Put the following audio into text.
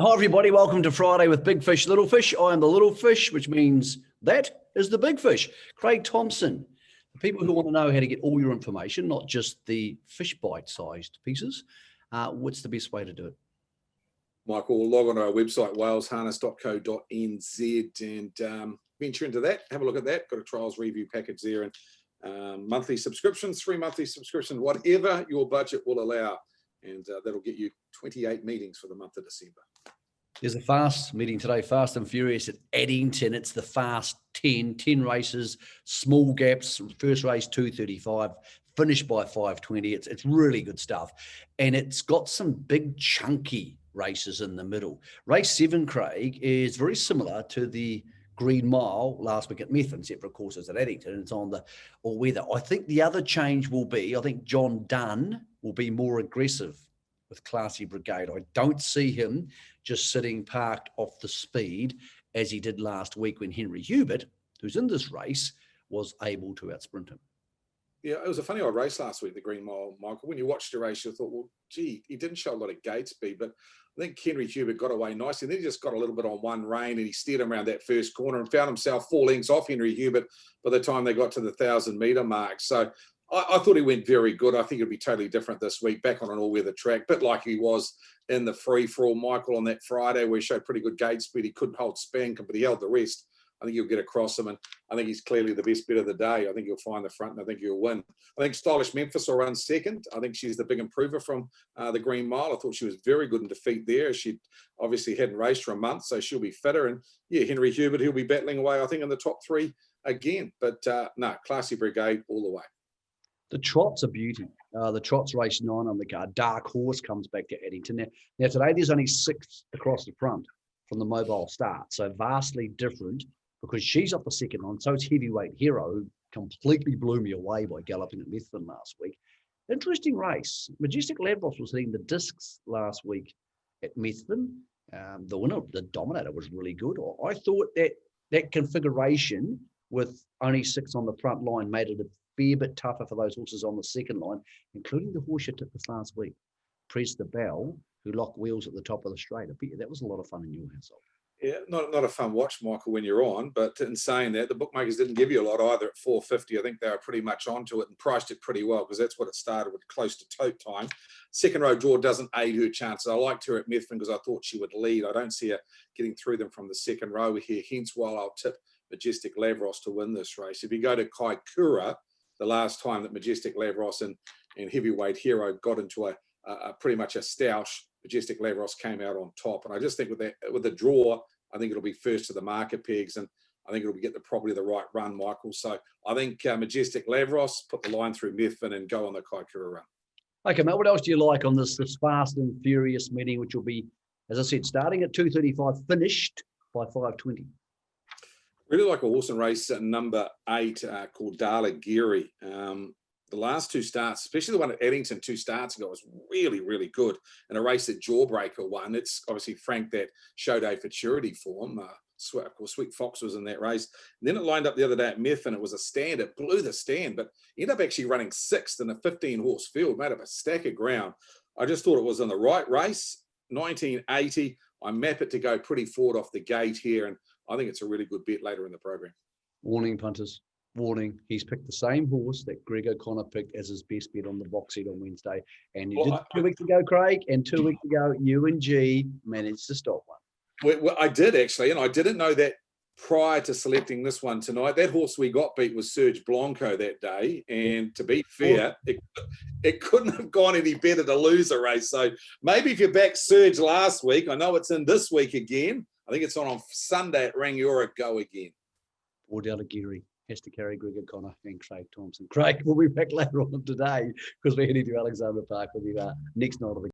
Hi, everybody. Welcome to Friday with Big Fish, Little Fish. I am the little fish, which means that is the big fish. Craig Thompson. For people who want to know how to get all your information, not just the fish bite-sized pieces, what's the best way to do it? Michael, log on to our website, walesharness.co.nz, and venture into that. Have a look at that. Got a trials review package there, and monthly subscriptions, 3 monthly subscriptions, whatever your budget will allow. And that'll get you 28 meetings for the month of December. There's a fast meeting today, Fast and Furious at Addington. It's the Fast 10 races, small gaps. First race 2:35, finished by 5:20. It's really good stuff. And it's got some big chunky races in the middle. Race 7, Craig, is very similar to the Green Mile last week at Methven, except for, of course, it's at Addington. It's on the all-weather. I think the other change will be, I think John Dunn will be more aggressive with Classy Brigade. I don't see him just sitting parked off the speed as he did last week when Henry Hubert, who's in this race, was able to outsprint him. Yeah, it was a funny old race last week, the Green Mile, Michael. When you watched the race, you thought, well, gee, he didn't show a lot of gate speed, but I think Henry Hubert got away nicely. And then he just got a little bit on one rein and he steered him around that first corner and found himself 4 lengths off Henry Hubert by the time they got to the 1,000-metre mark. So I thought he went very good. I think it'll be totally different this week, back on an all-weather track, bit like he was in the free-for-all, Michael, on that Friday where he showed pretty good gate speed. He couldn't hold Spankin, but he held the rest. I think he'll get across him, and I think he's clearly the best bet of the day. I think he'll find the front, and I think he'll win. I think Stylish Memphis will run second. I think she's the big improver from the Green Mile. I thought she was very good in defeat there. She obviously hadn't raced for a month, so she'll be fitter. And yeah, Henry Hubert, he'll be battling away, I think, in the top 3 again. But no, Classy Brigade all the way. The trot's a beauty. The trot's race 9 on the card. Dark Horse comes back to Addington. Now today there's only 6 across the front from the mobile start, so vastly different because she's off the second line. So it's Heavyweight Hero, who completely blew me away by galloping at Methven last week. Interesting race. Majestic Lavros was hitting the discs last week at Methven. The winner, the Dominator, was really good. I thought that configuration with only 6 on the front line made it a fair bit tougher for those horses on the second line, including the horse you took this last week, Press the Bell, who locked wheels at the top of the straight. That was a lot of fun in your household. Yeah, not a fun watch, Michael, when you're on. But in saying that, the bookmakers didn't give you a lot either at 450. I think they were pretty much onto it and priced it pretty well because that's what it started with, close to tote time. Second row draw doesn't aid her chances. I liked her at Methven because I thought she would lead. I don't see her getting through them from the second row here. Hence why I'll tip Majestic Lavros to win this race. If you go to Kaikoura, the last time that Majestic Lavros and Heavyweight Hero got into a pretty much a stoush, Majestic Lavros came out on top. And I just think with the draw, I think it'll be first to the market pegs, and I think it'll get probably the right run, Michael. So I think Majestic Lavros, put the line through Methven and go on the Kaikoura run. Okay, mate, what else do you like on this Fast and Furious meeting, which will be, as I said, starting at 2:35, finished by 5:20? Really like a horse in race number 8 called Guerin. The last 2 starts, especially the one at Addington 2 starts ago, was really, really good. And a race that Jawbreaker won. It's obviously Frank that showed a futurity form. Of course, Sweet Fox was in that race. And then it lined up the other day at Methven. It was a stand. It blew the stand, but ended up actually running 6th in a 15-horse field, made up a stack of ground. I just thought it was in the right race. 1980. I map it to go pretty forward off the gate here, and I think it's a really good bet later in the program. Warning, punters. Warning. He's picked the same horse that Greg O'Connor picked as his best bet on the box seat on Wednesday. And you did 2 weeks ago, Craig, and 2 weeks ago, you and G managed to stop one. Well, I did actually, and I didn't know that prior to selecting this one tonight. That horse we got beat was Serge Blanco that day. And to be fair, it couldn't have gone any better to lose a race. So maybe if you backed Serge last week, I know it's in this week again. I think it's on Sunday at Rangiora, go again. Or down to Guerin. Has to carry Greg O'Connor and Craig Thompson. Craig will be back later on today because we're heading to Alexander Park with you next night of the